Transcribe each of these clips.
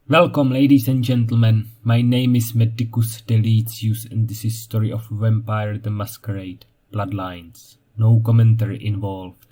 Welcome, ladies and gentlemen. My name is Medicus Deletius, and this is Story of Vampire the Masquerade, Bloodlines. No commentary involved.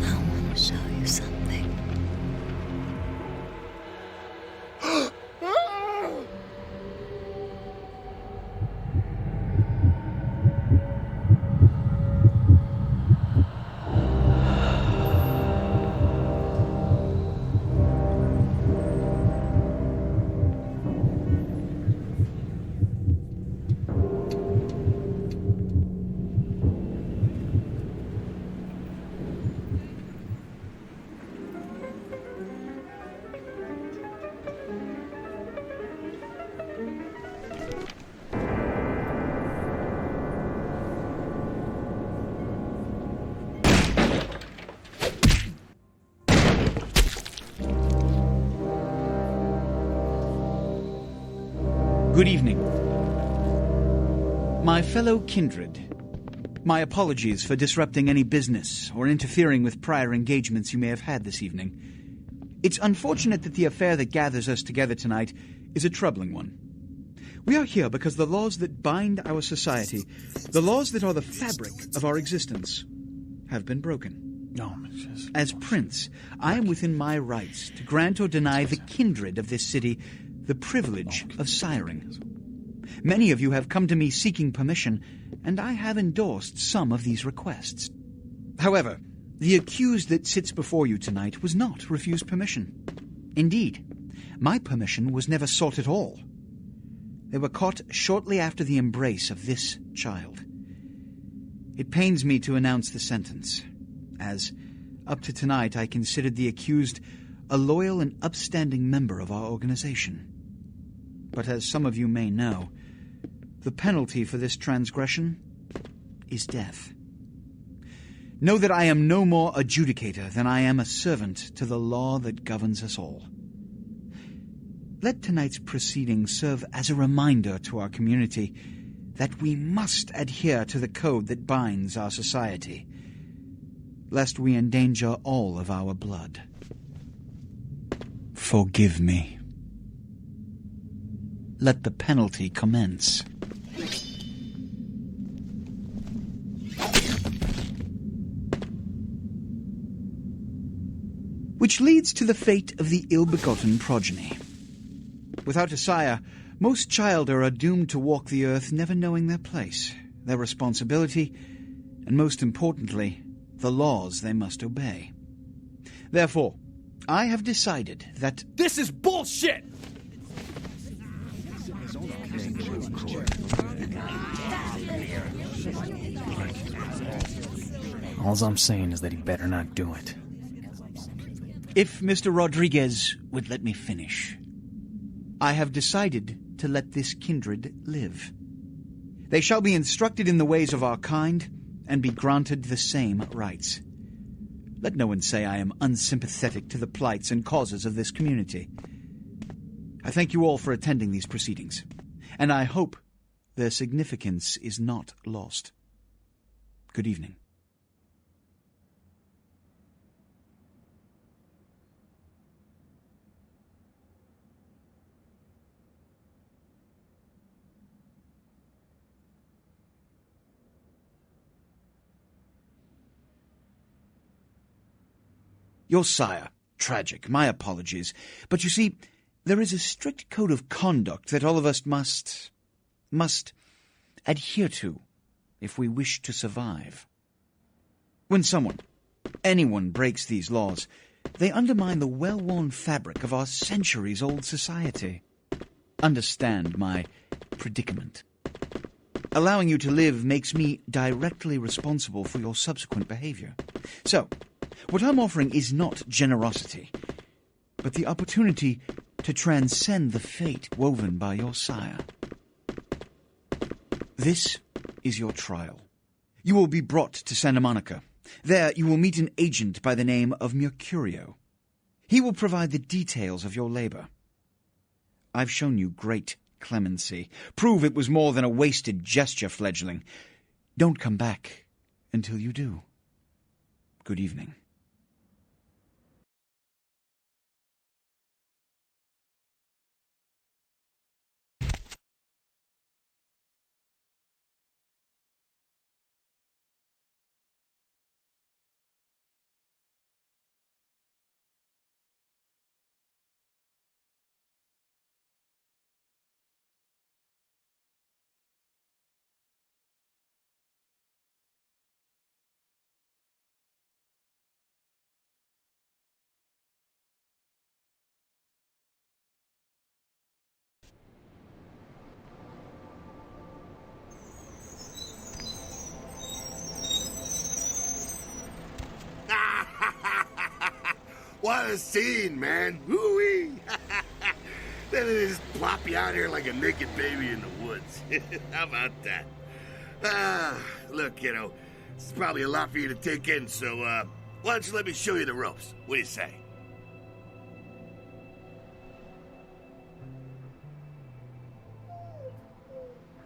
I want to show you something. Good evening. My fellow kindred, my apologies for disrupting any business or interfering with prior engagements you may have had this evening. It's unfortunate that the affair that gathers us together tonight is a troubling one. We are here because the laws that bind our society, the laws that are the fabric of our existence, have been broken. No, As Prince, I am within my rights to grant or deny the kindred of this city the privilege of siring. Many of you have come to me seeking permission, and I have endorsed some of these requests. However, the accused that sits before you tonight was not refused permission. Indeed, my permission was never sought at all. They were caught shortly after the embrace of this child. It pains me to announce the sentence, as up to tonight I considered the accused a loyal and upstanding member of our organization. But as some of you may know, the penalty for this transgression is death. Know that I am no more adjudicator than I am a servant to the law that governs us all. Let tonight's proceedings serve as a reminder to our community that we must adhere to the code that binds our society, lest we endanger all of our blood. Forgive me. Let the penalty commence. Which leads to the fate of the ill-begotten progeny. Without a sire, most childer are doomed to walk the earth never knowing their place, their responsibility, and most importantly, the laws they must obey. Therefore, I have decided that... This is bullshit! All I'm saying is that he better not do it. If Mr. Rodriguez would let me finish. I have decided to let this kindred live. They shall be instructed in the ways of our kind and be granted the same rights. Let no one say I am unsympathetic to the plights and causes of this community. I thank you all for attending these proceedings, and I hope their significance is not lost. Good evening. Your sire, tragic, my apologies. But you see, there is a strict code of conduct that all of us must adhere to if we wish to survive. When anyone breaks these laws, they undermine the well-worn fabric of our centuries-old society. Understand my predicament. Allowing you to live makes me directly responsible for your subsequent behavior. So, what I'm offering is not generosity, but the opportunity to transcend the fate woven by your sire. This is your trial. You will be brought to Santa Monica. There you will meet an agent by the name of Mercurio. He will provide the details of your labor. I've shown you great clemency. Prove it was more than a wasted gesture, fledgling. Don't come back until you do. Good evening. what a scene, man. Woo-wee. Then they just plop you out here like a naked baby in the woods. How about that? Look, kiddo, this is probably a lot for you to take in, so, why don't you let me show you the ropes? What do you say?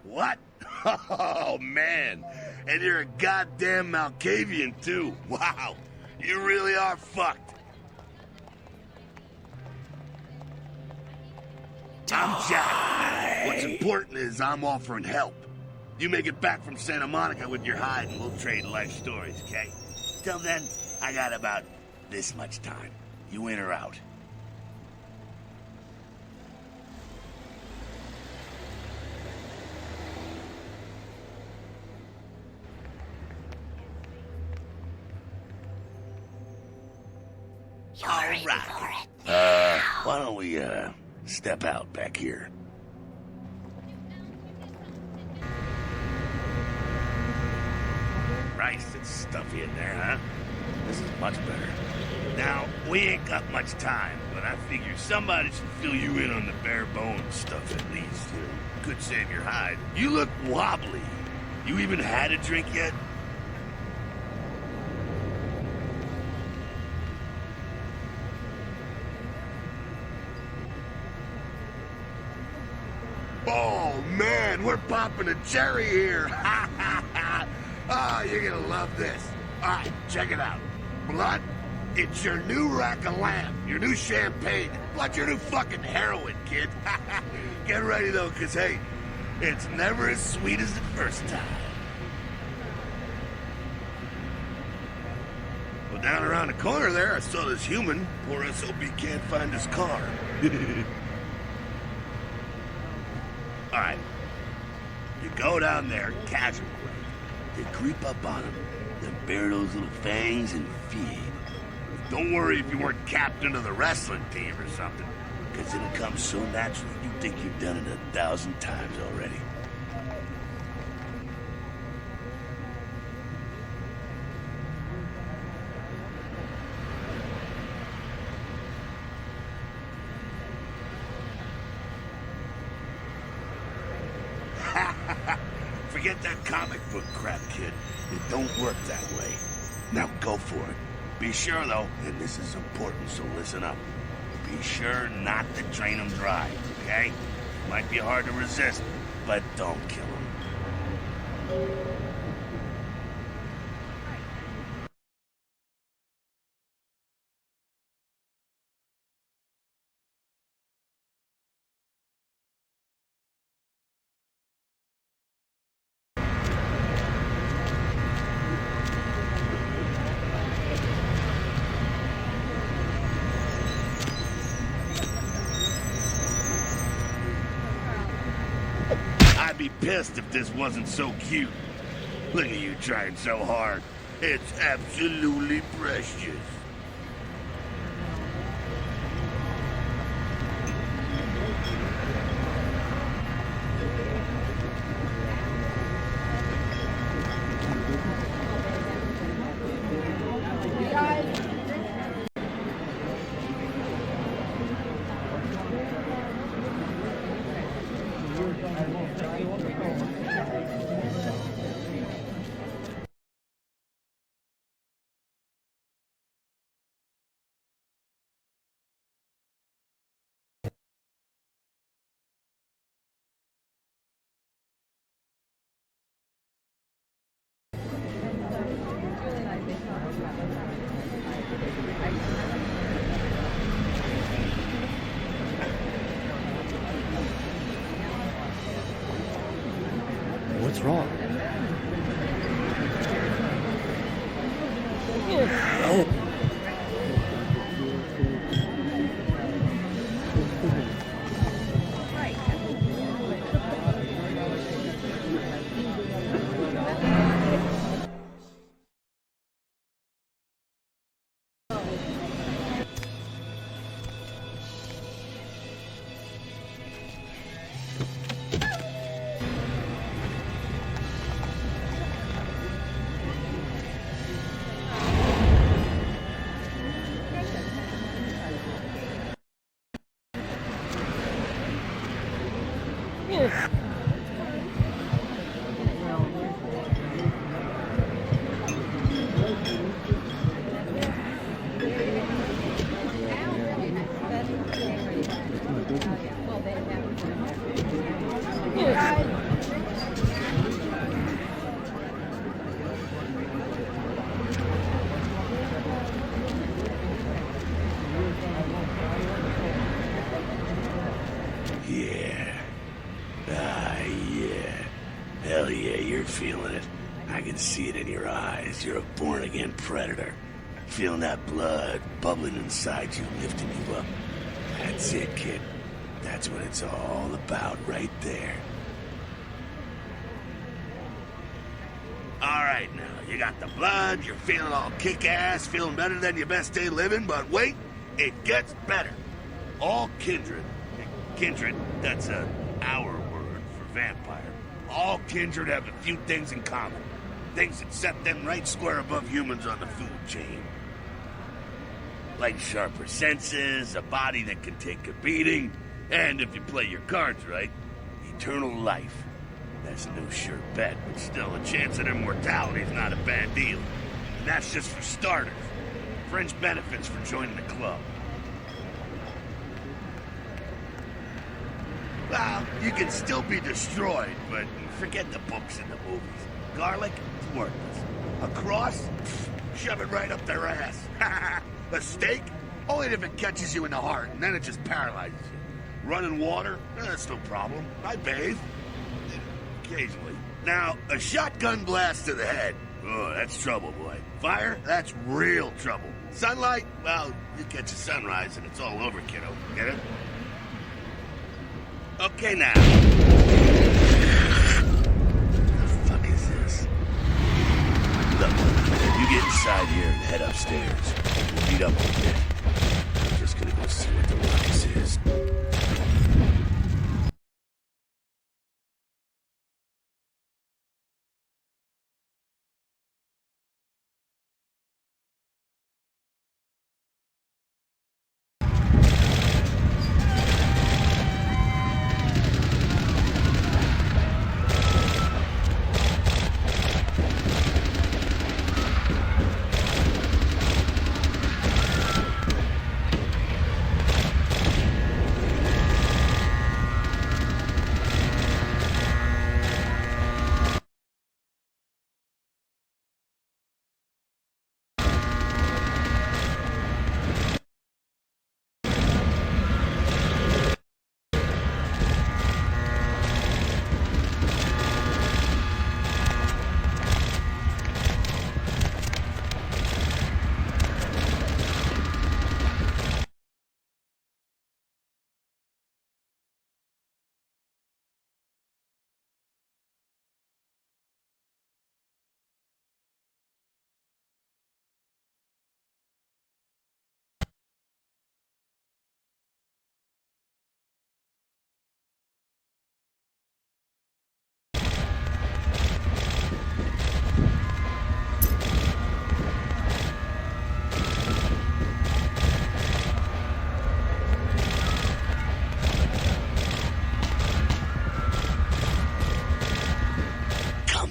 What? Oh, man. And you're a goddamn Malkavian, too. Wow. You really are fucked. I'm Jack. What's important is I'm offering help. You make it back from Santa Monica with your hide and we'll trade life stories, okay? Till then, I got about this much time. You in or out? You're ready for it. Why don't we, step out back here? Christ, it's stuffy in there, huh? This is much better. Now, we ain't got much time, but I figure somebody should fill you in on the bare bones stuff at least. You know, could save your hide. You look wobbly. You even had a drink yet? Oh, man, we're popping a cherry here. Oh, you're gonna love this. All right, check it out. Blood, it's your new rack of lamb, your new champagne, plus your new fucking heroin, kid. Get ready, though, because, hey, it's never as sweet as the first time. Well, down around the corner there, I saw this human. Poor SOB can't find his car. All right. You go down there casual way. You creep up on him, then bare those little fangs and feed. Don't worry if you weren't captain of the wrestling team or something, because it'll come so naturally you think you've done it 1,000 times already. Forget that comic book crap, kid. It don't work that way. Now go for it. Be sure, though, and this is important, so listen up. Be sure not to drain them dry, okay? Might be hard to resist, but don't kill them. I'd be pissed if this wasn't so cute. Look at you trying so hard. It's absolutely precious. see it in your eyes. You're a born-again predator. Feeling that blood bubbling inside you, lifting you up. That's it, kid. That's what it's all about right there. Alright now, you got the blood, you're feeling all kick-ass, feeling better than your best day living, but wait, it gets better. All kindred, that's our word for vampire. All kindred have a few things in common. Things that set them right square above humans on the food chain. Like sharper senses, a body that can take a beating, and if you play your cards right, eternal life. That's no sure bet, but still a chance at immortality is not a bad deal. And that's just for starters. Fringe benefits for joining the club. Well, you can still be destroyed, but forget the books and the movies. Garlic, it's worthless. A cross? Shove it right up their ass. A stake? Only if it catches you in the heart, and then it just paralyzes you. Running water? That's no problem. I bathe. Occasionally. Now, a shotgun blast to the head. Oh, that's trouble, boy. Fire? That's real trouble. Sunlight? Well, you catch a sunrise and it's all over, kiddo. Get it? Okay, now. What the fuck is this? Look, you get inside here and head upstairs. We'll meet up in a bit. I'm just gonna go see what the ruckus is.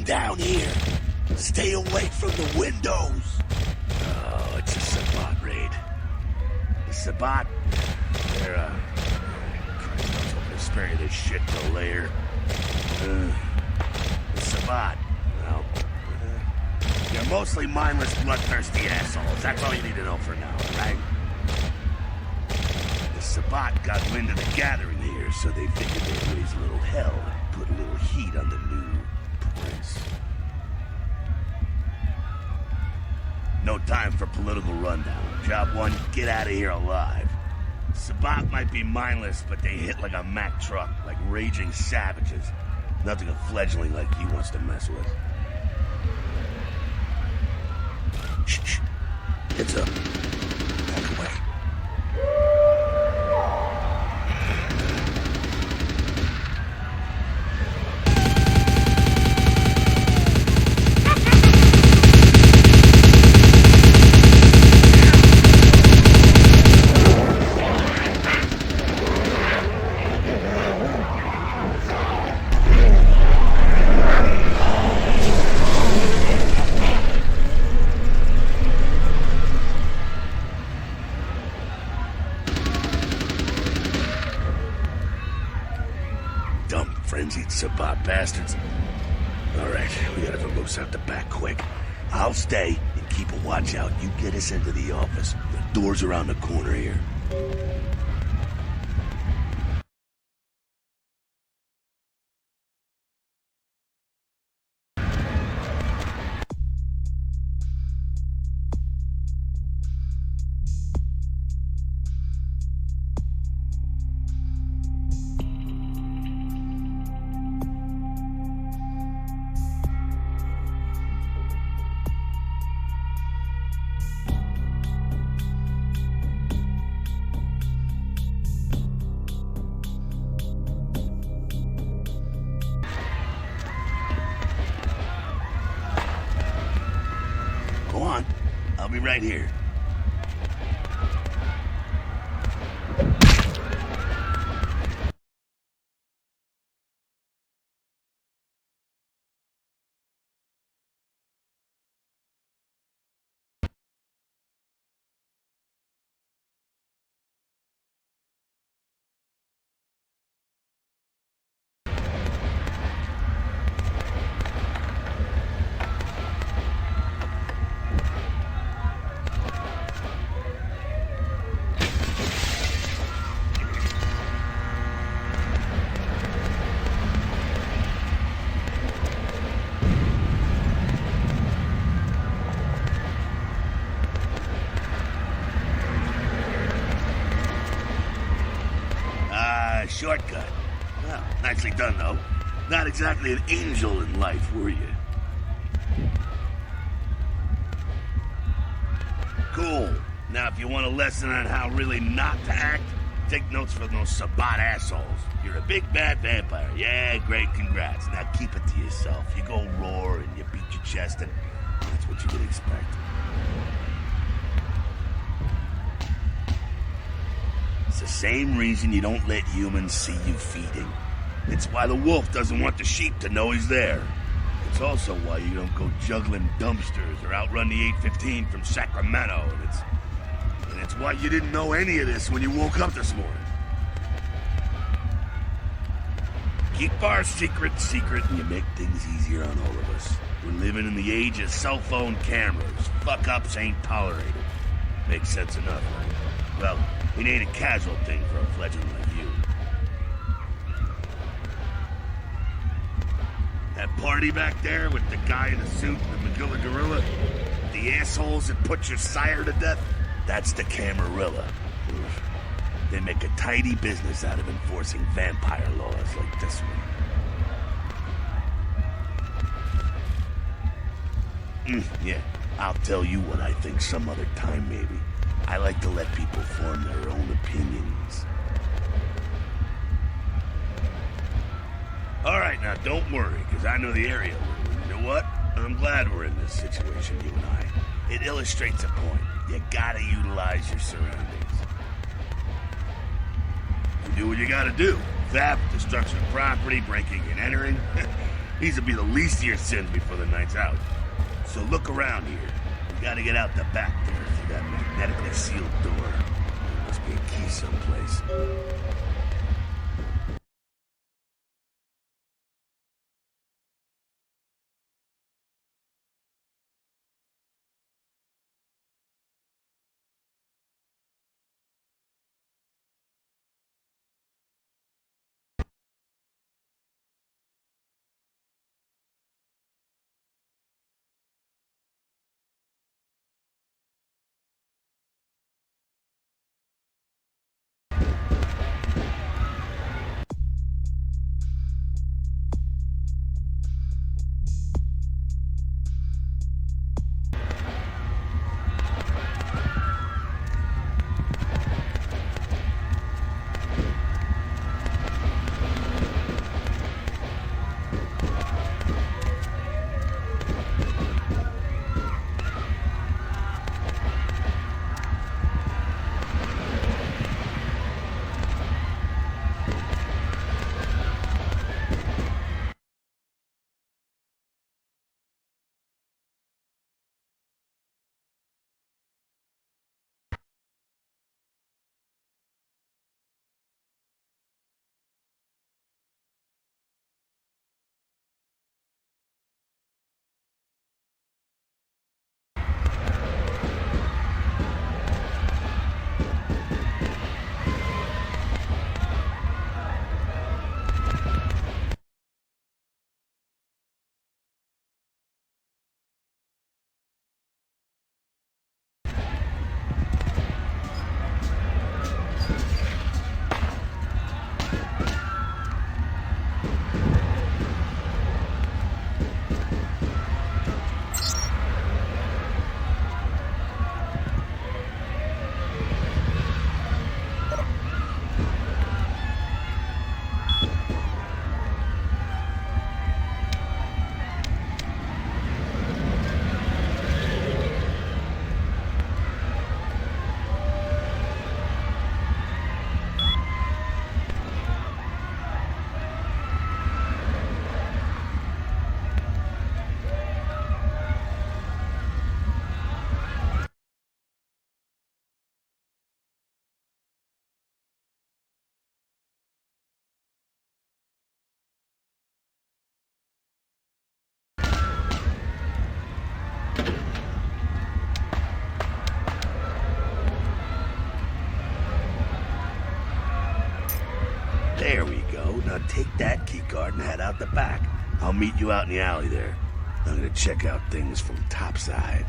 Down here. Stay away from the windows. Oh, it's a Sabbat raid. The Sabbat, they're, to spare you this shit till later. The Sabbat, well, they're mostly mindless, bloodthirsty assholes. That's all you need to know for now, right? The Sabbat got wind of the gathering here, so they figured they'd raise a little hell and put a little heat on the new prince. No time for political rundown. Job one, get out of here alive. Sabbat might be mindless, but they hit like a Mack truck, like raging savages. Nothing a fledgling like you wants to mess with. Shh. Heads up. Back away. Frenzied Sabbat bastards. Alright, we gotta vamoose out the back quick. I'll stay and keep a watch out. You get us into the office. The door's around the corner here. I'll be right here. Shortcut. Well, nicely done, though. Not exactly an angel in life, were you? Cool. Now, if you want a lesson on how really not to act, take notes from those Sabat assholes. You're a big bad vampire. Yeah, great, congrats. Now keep it to yourself. You go roar and you beat your chest, and that's what you can expect. It's the same reason you don't let humans see you feeding. It's why the wolf doesn't want the sheep to know he's there. It's also why you don't go juggling dumpsters or outrun the 815 from Sacramento. And it's why you didn't know any of this when you woke up this morning. Keep our secret, and you make things easier on all of us. We're living in the age of cell phone cameras. Fuck-ups ain't tolerated. Makes sense enough, right? Well, it ain't a casual thing for a fledgling like you. That party back there with the guy in the suit and the Magilla Gorilla? The assholes that put your sire to death? That's the Camarilla. They make a tidy business out of enforcing vampire laws like this one. Yeah, I'll tell you what I think some other time, maybe. I like to let people form their own opinions. All right, now don't worry, because I know the area. You know what? I'm glad we're in this situation, you and I. It illustrates a point. You gotta utilize your surroundings. You do what you gotta do. Theft, destruction of property, breaking and entering. These will be the least of your sins before the night's out. So look around here. You gotta get out the back there through that magnetically sealed door. There must be a key someplace. card and head out the back. I'll meet you out in the alley there. I'm gonna check out things from topside.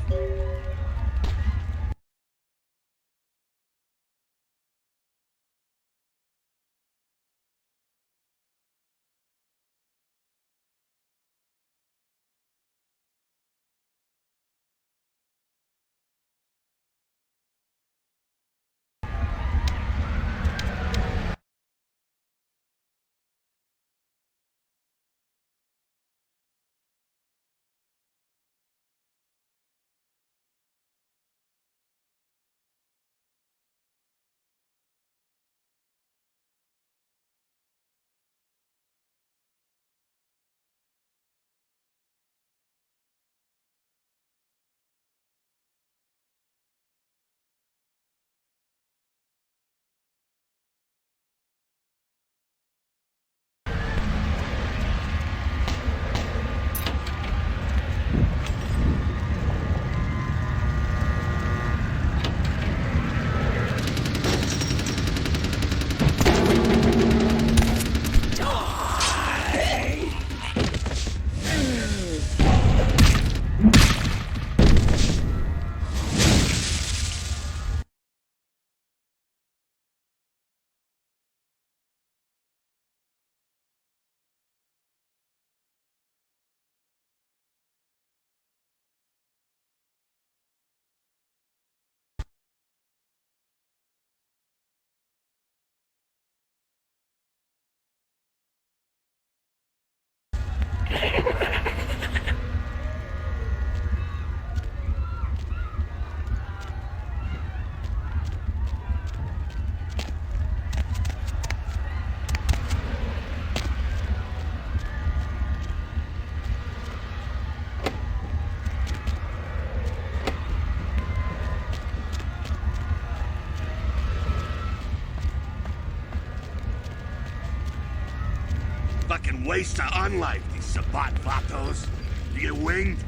Fucking waste of unlife, these Sabat vatos. You get winged?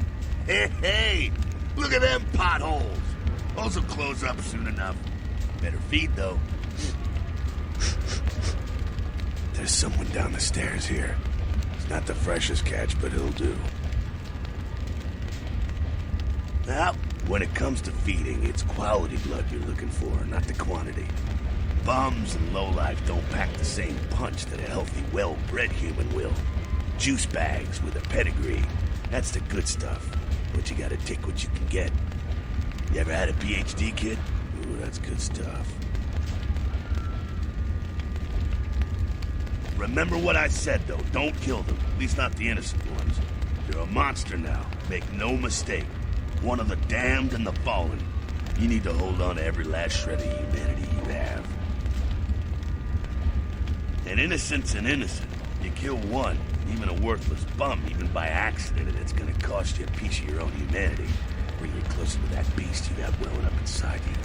Hey, look at them potholes. Those will close up soon enough. Better feed, though. There's someone down the stairs here. It's not the freshest catch, but it'll do. Now, when it comes to feeding, it's quality blood you're looking for, not the quantity. Bums and lowlife don't pack the same punch that a healthy, well-bred human will. Juice bags with a pedigree. That's the good stuff. But you gotta take what you can get. You ever had a PhD, kid? Ooh, that's good stuff. Remember what I said, though. Don't kill them. At least not the innocent ones. You're a monster now. Make no mistake. One of the damned and the fallen. You need to hold on to every last shred of humanity you have. An innocent's an innocent. You kill one, even a worthless bum, even by accident, and it's gonna cost you a piece of your own humanity. Bring you closer to that beast you got welling up inside you.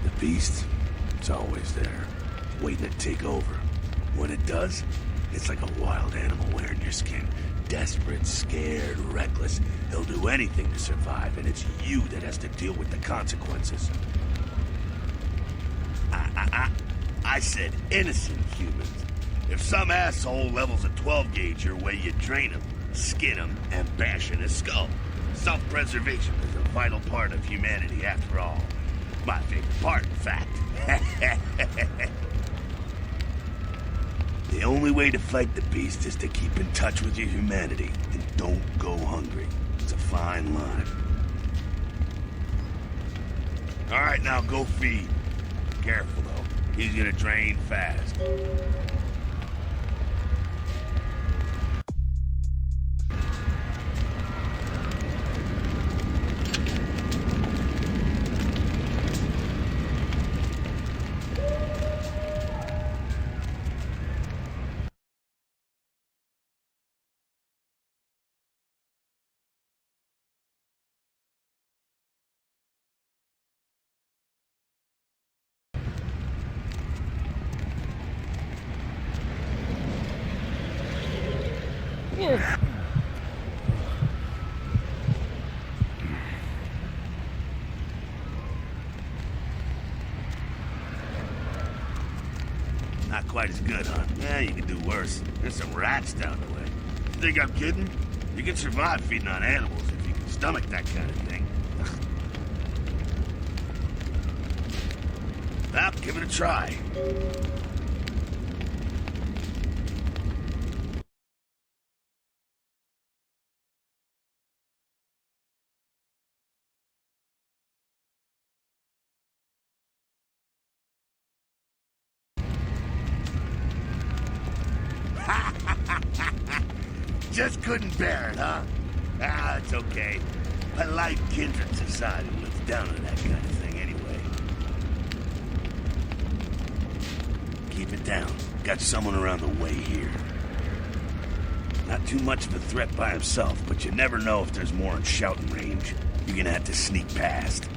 The beast, it's always there, waiting to take over. When it does, it's like a wild animal wearing your skin. Desperate, scared, reckless. He'll do anything to survive, and it's you that has to deal with the consequences. I said innocent humans. If some asshole levels a 12 gauge your way, you drain him, skin him, and bash in his skull. Self-preservation is a vital part of humanity, after all. My favorite part, in fact. The only way to fight the beast is to keep in touch with your humanity and don't go hungry. It's a fine line. All right, now go feed. Careful, though. He's gonna drain fast. quite as good, huh? Yeah, you can do worse. There's some rats down the way. You think I'm kidding? You can survive feeding on animals if you can stomach that kind of thing. Well, give it a try. Just couldn't bear it, huh? Ah, it's okay. Polite kindred society looks down on that kind of thing anyway. Keep it down. Got someone around the way here. Not too much of a threat by himself, but you never know if there's more in shouting range. You're gonna have to sneak past.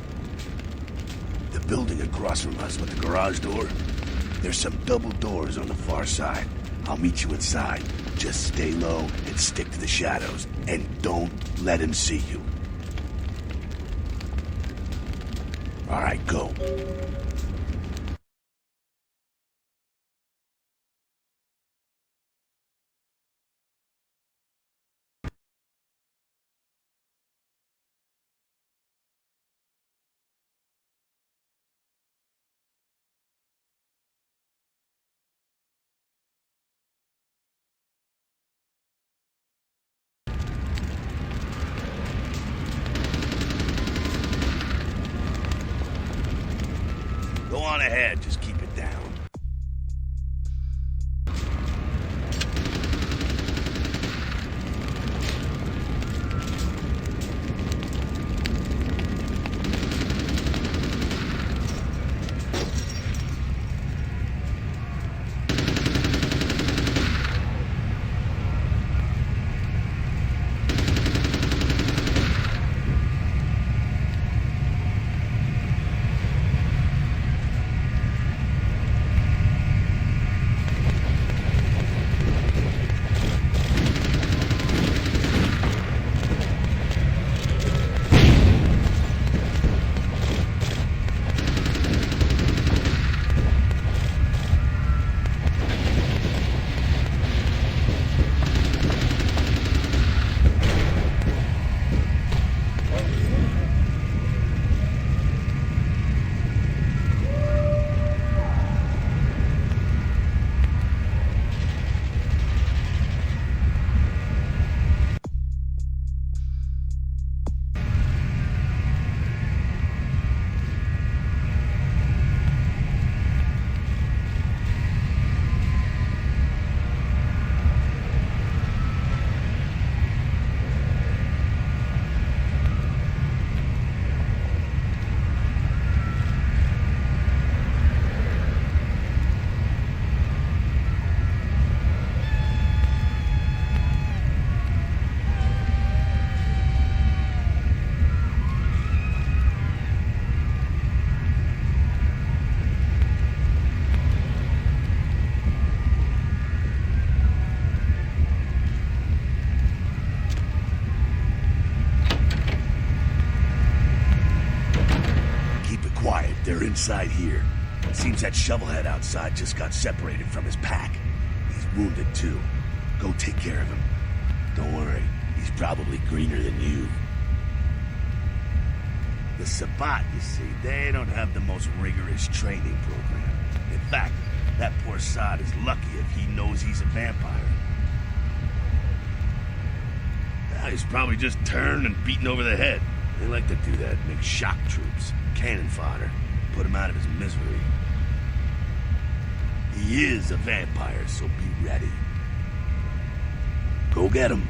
The building across from us with the garage door, there's some double doors on the far side. I'll meet you inside. Just stay low and stick to the shadows, and don't let him see you. All right, go. Go on ahead, just keep it down. They're inside here. Seems that shovelhead outside just got separated from his pack. He's wounded too. Go take care of him. Don't worry, he's probably greener than you. The Sabbat, you see, they don't have the most rigorous training program. In fact, that poor sod is lucky if he knows he's a vampire. Well, he's probably just turned and beaten over the head. They like to do that, make shock troops, cannon fodder, put him out of his misery. He is a vampire, so be ready. Go get him.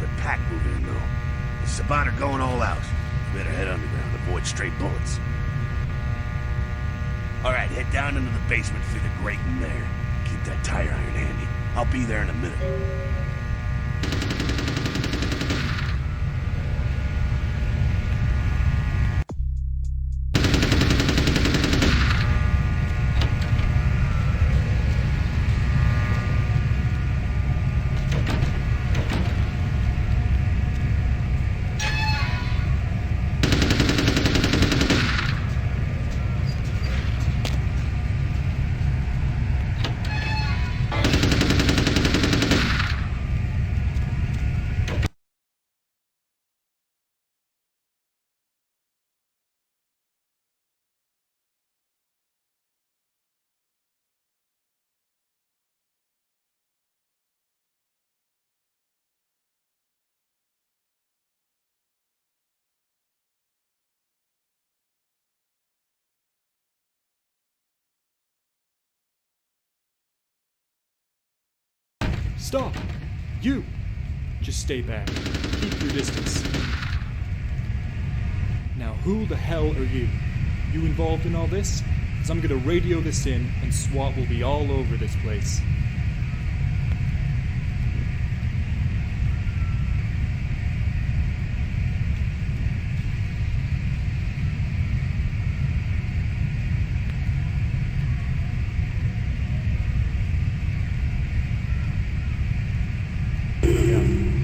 another pack moving in, though. The Sabbat are going all out. You better head underground, avoid stray bullets. Alright, head down into the basement through the grating there. Keep that tire iron handy. I'll be there in a minute. Stop! You! Just stay back. Keep your distance. Now who the hell are you? You involved in all this? 'Cause I'm gonna radio this in and SWAT will be all over this place.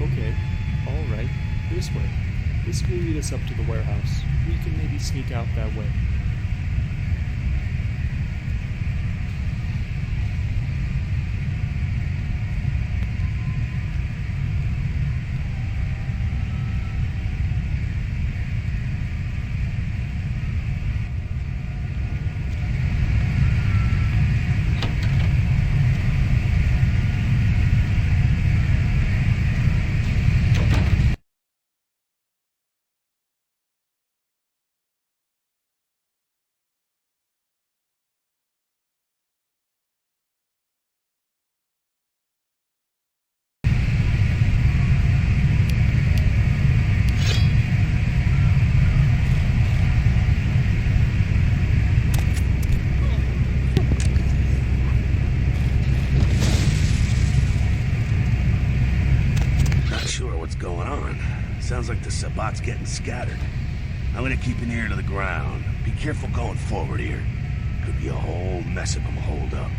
Okay, alright, this way. This will lead us up to the warehouse. We can maybe sneak out that way. Sounds like the Sabbat's getting scattered. I'm gonna keep an ear to the ground. Be careful going forward here. Could be a whole mess of them holed up.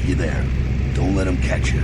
meet you there. Don't let them catch you.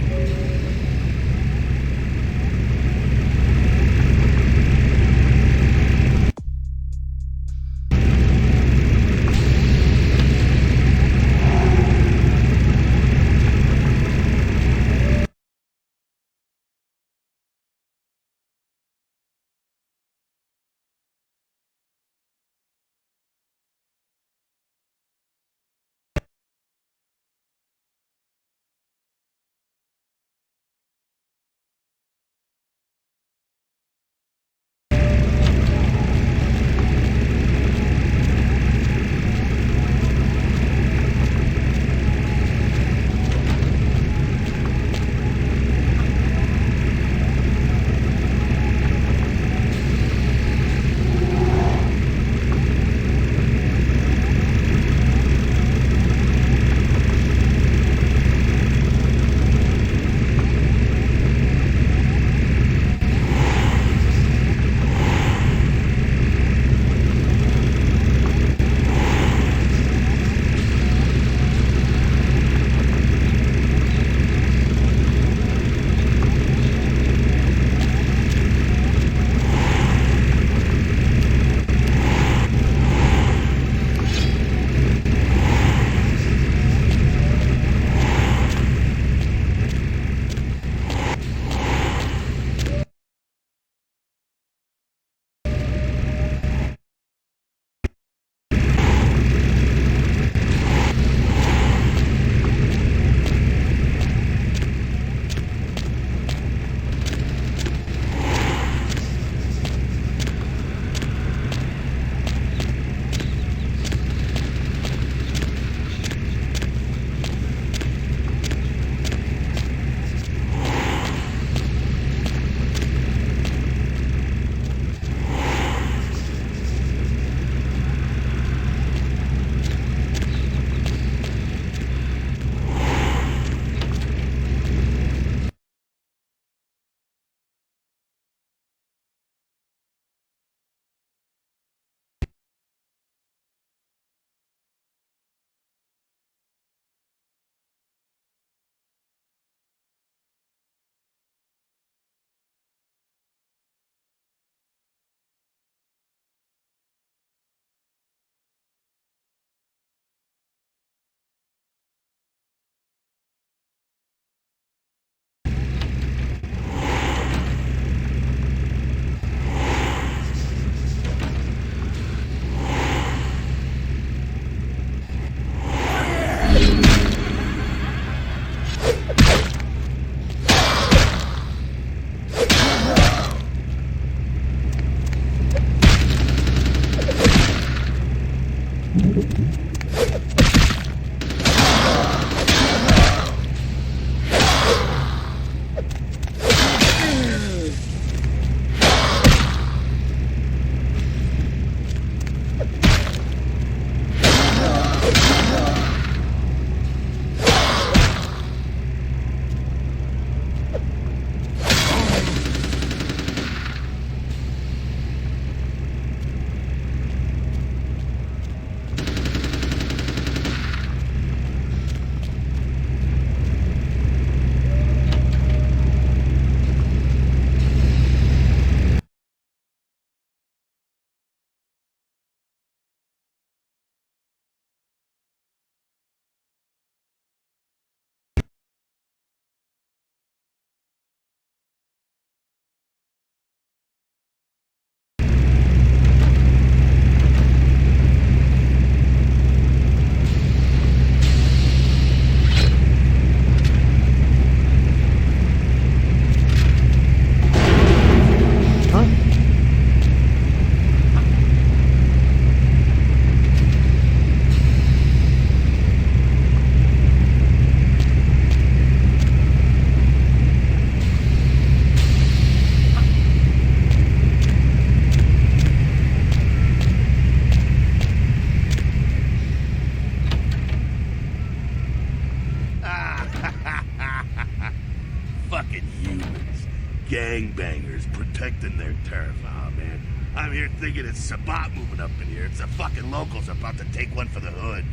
Gangbangers protecting their turf. Oh, man. I'm here thinking it's Sabat moving up in here. It's the fucking locals about to take one for the hood.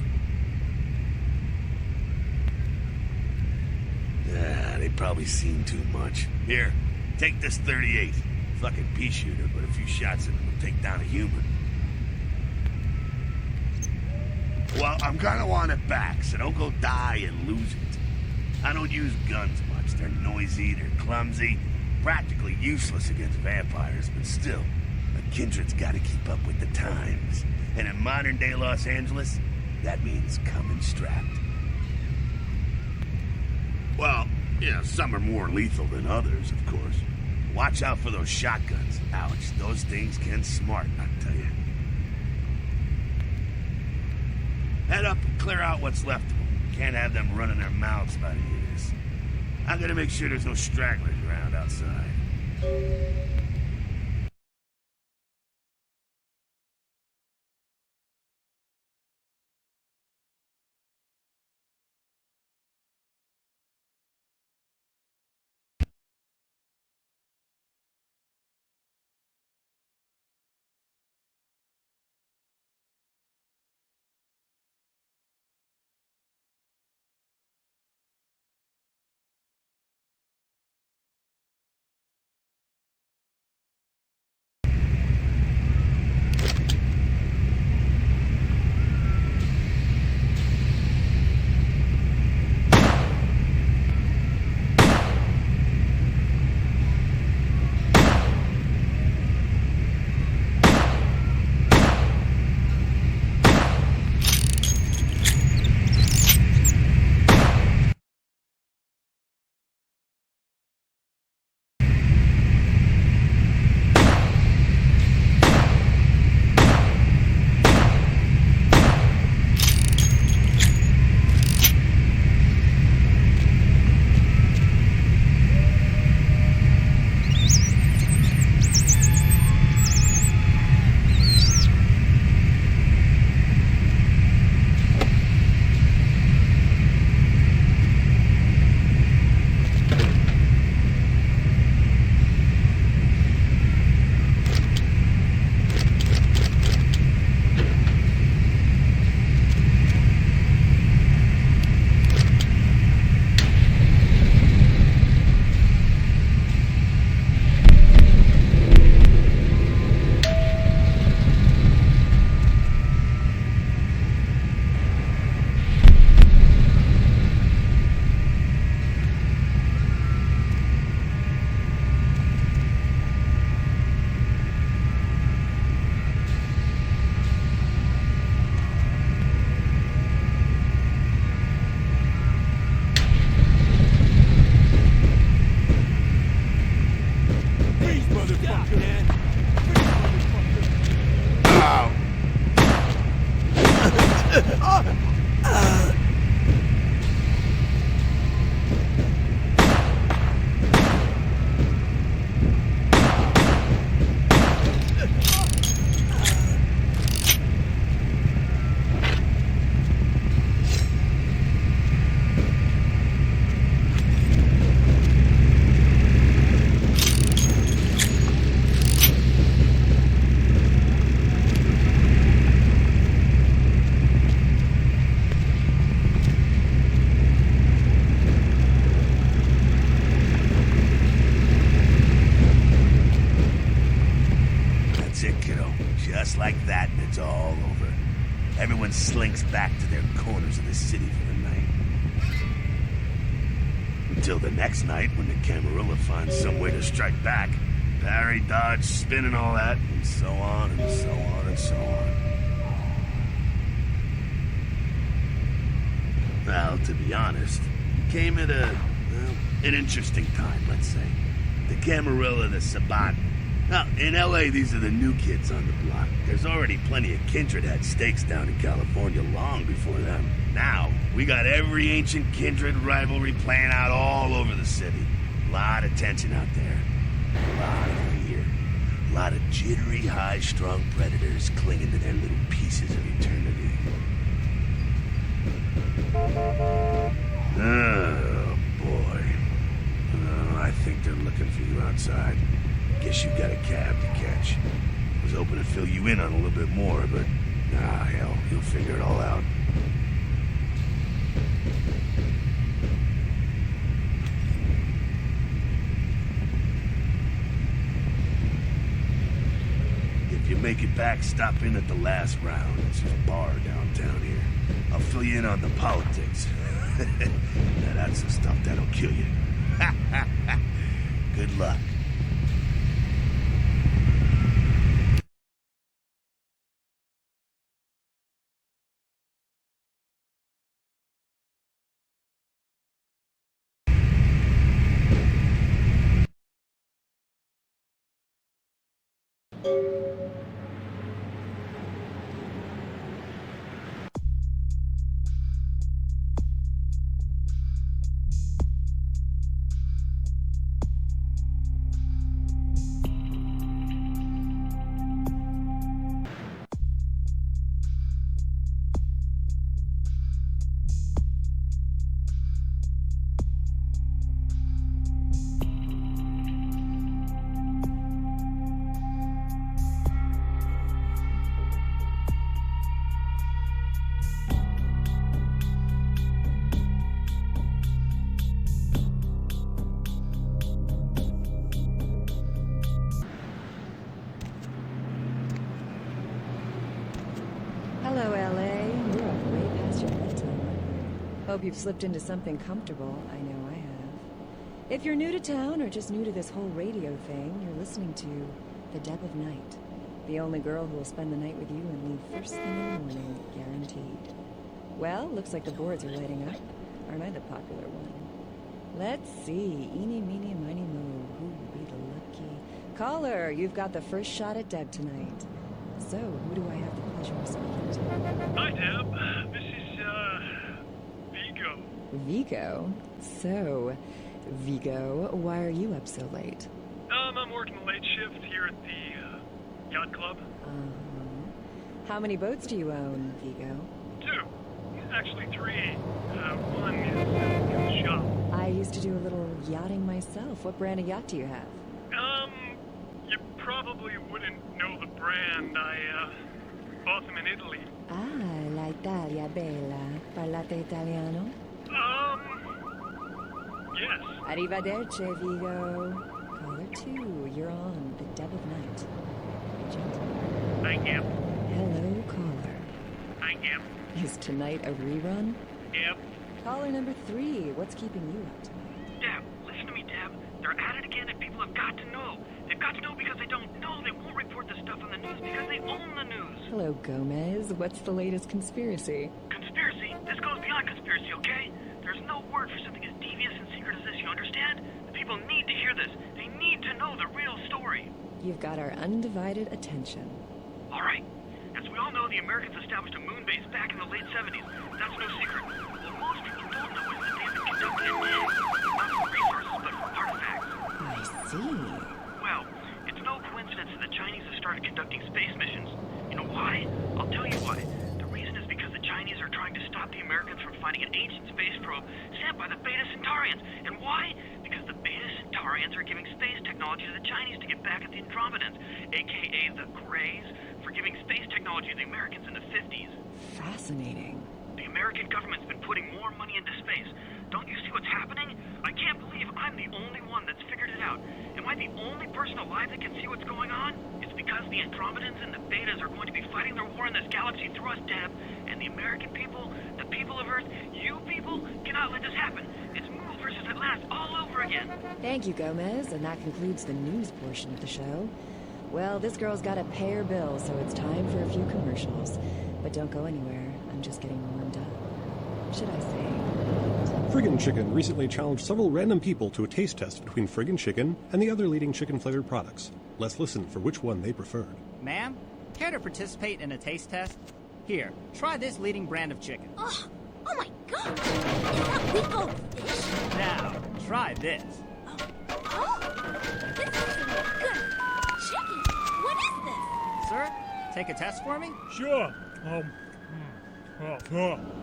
You've probably seen too much. Here, take this 38. Fucking pea shooter, but a few shots in it will take down a human. Well, I'm gonna want it back, so don't go die and lose it. I don't use guns much. They're noisy, they're clumsy, practically useless against vampires, but still, a kindred's gotta keep up with the times. And in modern-day Los Angeles, that means coming strapped. Well, yeah, some are more lethal than others, of course. Watch out for those shotguns. Ouch, those things can smart, I tell you. Head up and clear out what's left of them. Can't have them running their mouths about any of this. I'm gonna make sure there's no stragglers around outside. Just like that, and it's all over. Everyone slinks back to their corners of the city for the night. Until the next night, when the Camarilla finds some way to strike back. Parry, dodge, spin and all that, and so on, and so on, and so on. Well, to be honest, came at an interesting time, let's say. The Camarilla, the Sabat. Now, in LA, these are the new kids on the block. There's already plenty of kindred had stakes down in California long before them. Now, we got every ancient kindred rivalry playing out all over the city. A lot of tension out there. A lot of fear. A lot of jittery, high-strung predators clinging to their little pieces of eternity. Oh, boy. Oh, I think they're looking for you outside. Guess you got a cab to catch. Was hoping to fill you in on a little bit more, but hell, you'll figure it all out. make it back, stop in at the last round. It's just a bar downtown here. I'll fill you in on the politics. Now that's the stuff that'll kill you. Good luck. Hello, LA. You're up way past your bedtime. Hope you've slipped into something comfortable. I know I have. If you're new to town or just new to this whole radio thing, you're listening to The Deb of Night. The only girl who will spend the night with you and leave first thing in the morning, guaranteed. Well, looks like the boards are lighting up. Aren't I the popular one? Let's see. Eeny, meeny, miny, mo. Who will be the lucky... Caller, you've got the first shot at Deb tonight. So, who do I have the pleasure of speaking to? Hi, Deb. This is, Vigo. Vigo? So, Vigo, why are you up so late? I'm working the late shift here at the, yacht club. Uh-huh. How many boats do you own, Vigo? 2. Actually 3. One is in the shop. I used to do a little yachting myself. What brand of yacht do you have? You probably wouldn't know the brand. I, bought them in Italy. Ah, la Italia bella. Parlate italiano? Yes. Arrivederci, Vigo. Caller 2, you're on The Deb of Night. Gentlemen. Thank you. Hello, caller. Thank you. Is tonight a rerun? Yep. Caller number 3, what's keeping you up tonight? Deb, listen to me, Deb. They're at it again and people have got to know. They've got to know because they don't know. They won't report the stuff on the news because they own the news. Hello, Gomez. What's the latest conspiracy? Conspiracy? This goes beyond conspiracy, okay? There's no word for something as devious and secret as this, you understand? The people need to hear this. They need to know the real story. You've got our undivided attention. All right. As we all know, the Americans established a moon base back in the late 70s. That's no secret. What most people don't know is that they've been conducting attacks, not for resources, but for artifacts. I see. Well, it's no coincidence that the Chinese have started conducting space missions. You know why? I'll tell you why. The reason is because the Chinese are trying to stop the Americans from finding an ancient space probe sent by the Beta Centaurians. And why? Because the Beta Centaurians are giving space technology to the Chinese to get back at the Andromedans, aka the Greys, for giving space technology to the Americans in the 50s. Fascinating. The American government's been putting more money into space. Don't you see what's happening? I can't believe I'm the only one that's figured it out. Am I the only person alive that can see what's going on? It's because the Andromedans and the Betas are going to be fighting their war in this galaxy through us, Deb. And the American people, the people of Earth, you people, cannot let this happen. It's move versus Atlantis all over again. Thank you, Gomez, and that concludes the news portion of the show. Well, this girl's got to pay her bills, so it's time for a few commercials. But don't go anywhere. I'm just getting warmed up. Should I say? Friggin' Chicken recently challenged several random people to a taste test between Friggin' Chicken and the other leading chicken-flavored products. Let's listen for which one they preferred. Ma'am, care to participate in a taste test? Here, try this leading brand of chicken. Oh my god! Is that legal fish? Now, try this. Oh, this isn't good chicken. What is this? Sir, take a test for me? Sure.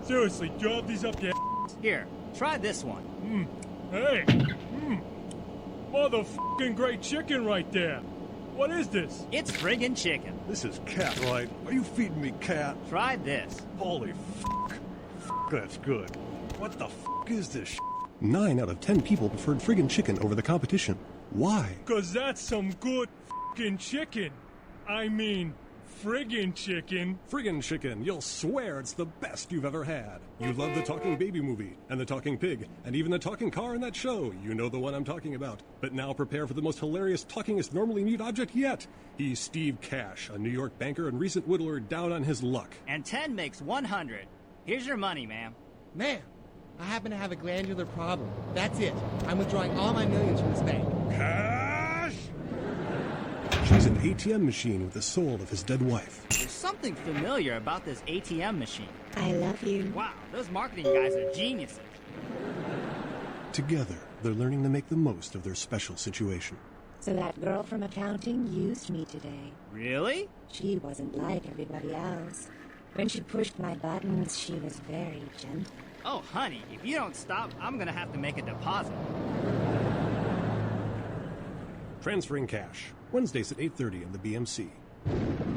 Seriously, drop these up your Here, try this one. Hey! Motherfucking great chicken right there! What is this? It's friggin' chicken. This is cat, right? Are you feeding me cat? Try this. Holy f***. That's good. What the f*** is this 9 out of 10 people preferred Friggin' Chicken over the competition. Why? 'Cause that's some good fucking chicken. I mean, Friggin' chicken. Friggin' Chicken, you'll swear it's the best you've ever had. You love the talking baby movie, and the talking pig, and even the talking car in that show. You know the one I'm talking about. But now prepare for the most hilarious talkingest normally mute object yet. He's Steve Cash, a New York banker and recent whittler down on his luck. And 10 makes 100. Here's your money, ma'am. Ma'am, I happen to have a glandular problem. That's it. I'm withdrawing all my millions from this bank. Cash! She's an ATM machine with the soul of his dead wife. There's something familiar about this ATM machine. I love you. Wow, those marketing guys are geniuses. Together, they're learning to make the most of their special situation. So that girl from accounting used me today. Really? She wasn't like everybody else. When she pushed my buttons, she was very gentle. Oh, honey, if you don't stop, I'm gonna have to make a deposit. Transferring cash. Wednesdays at 8:30 in the BMC.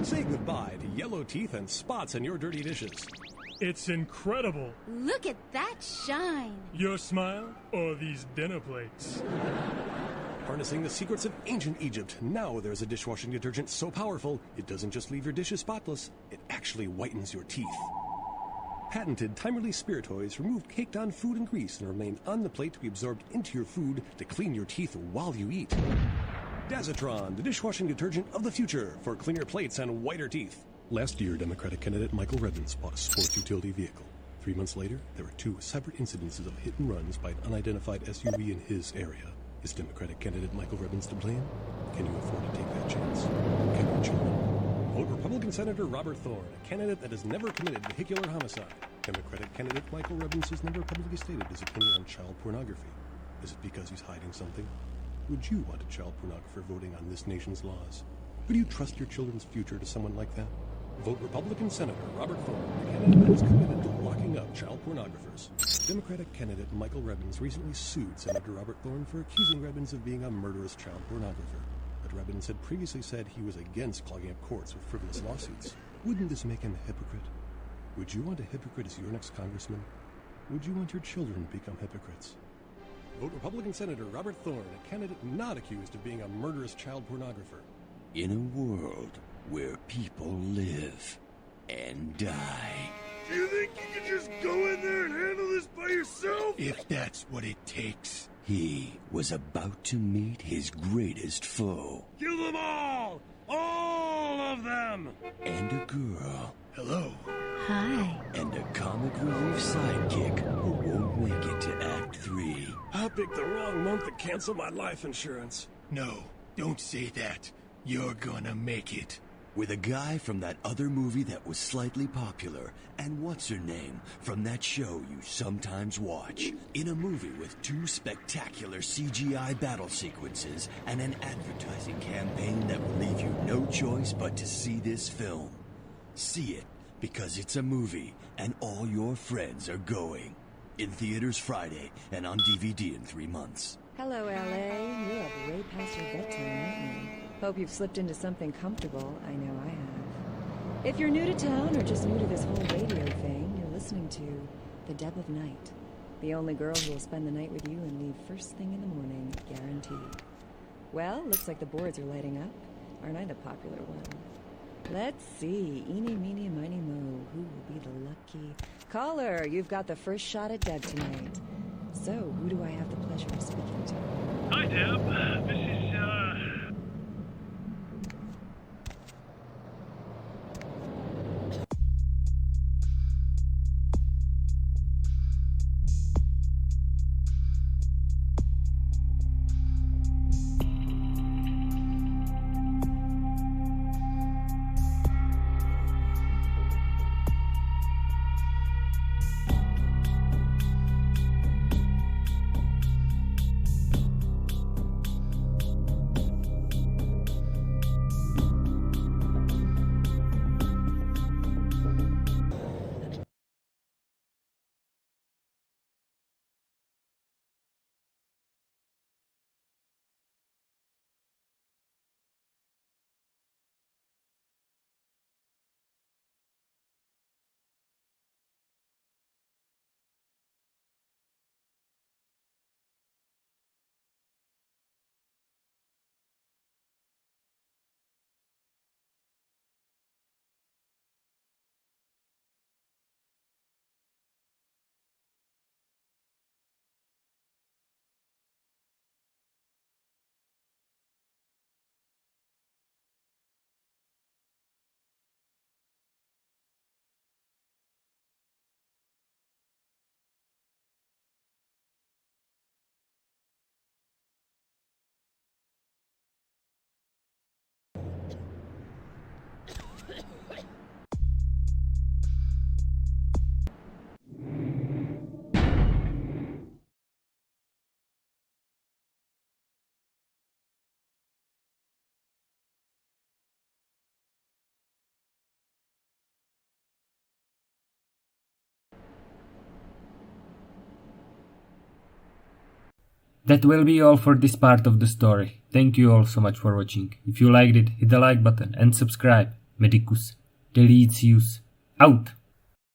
Say goodbye to yellow teeth and spots in your dirty dishes. It's incredible. Look at that shine. Your smile or these dinner plates? Harnessing the secrets of ancient Egypt, now there's a dishwashing detergent so powerful, it doesn't just leave your dishes spotless, it actually whitens your teeth. Patented time-release spiritoids remove caked-on food and grease and remain on the plate to be absorbed into your food to clean your teeth while you eat. Dazatron, the dishwashing detergent of the future for cleaner plates and whiter teeth. Last year, Democratic candidate Michael Redmond bought a sports utility vehicle. 3 months later, there were 2 separate incidences of hit and runs by an unidentified SUV in his area. Is Democratic candidate Michael Redmond to blame? Can you afford to take that chance? Can your children? Vote Republican Senator Robert Thorne, a candidate that has never committed vehicular homicide. Democratic candidate Michael Redmond has never publicly stated his opinion on child pornography. Is it because he's hiding something? Would you want a child pornographer voting on this nation's laws? Would you trust your children's future to someone like that? Vote Republican Senator Robert Thorne, the candidate that is committed to locking up child pornographers. Democratic candidate Michael Redmond recently sued Senator Robert Thorne for accusing Redmond of being a murderous child pornographer. But Redmond had previously said he was against clogging up courts with frivolous lawsuits. Wouldn't this make him a hypocrite? Would you want a hypocrite as your next congressman? Would you want your children to become hypocrites? Vote Republican Senator Robert Thorne, a candidate not accused of being a murderous child pornographer. In a world where people live and die. Do you think you can just go in there and handle this by yourself? If that's what it takes. He was about to meet his greatest foe. Kill them all! All of them! And a girl. Hello. Hi. And a comic relief sidekick who won't make it to Act 3. I picked the wrong month to cancel my life insurance. No, don't say that. You're gonna make it. With a guy from that other movie that was slightly popular, and what's her name from that show you sometimes watch. In a movie with 2 spectacular CGI battle sequences and an advertising campaign that will leave you no choice but to see this film. See it, because it's a movie, and all your friends are going. In theaters Friday, and on DVD in 3 months. Hello, LA. You have way past your bedtime, aren't you? Hope you've slipped into something comfortable. I know I have. If you're new to town or just new to this whole radio thing, you're listening to The Deb of Night. The only girl who will spend the night with you and leave first thing in the morning, guaranteed. Well, looks like the boards are lighting up. Aren't I the popular one? Let's see. Eeny, meeny, miny, mo. Who will be the lucky... Caller, you've got the first shot at Deb tonight. So, who do I have the pleasure of speaking to? Hi, Deb. This is, That will be all for this part of the story. Thank you all so much for watching. If you liked it, hit the like button and subscribe. Medicus Delicius out!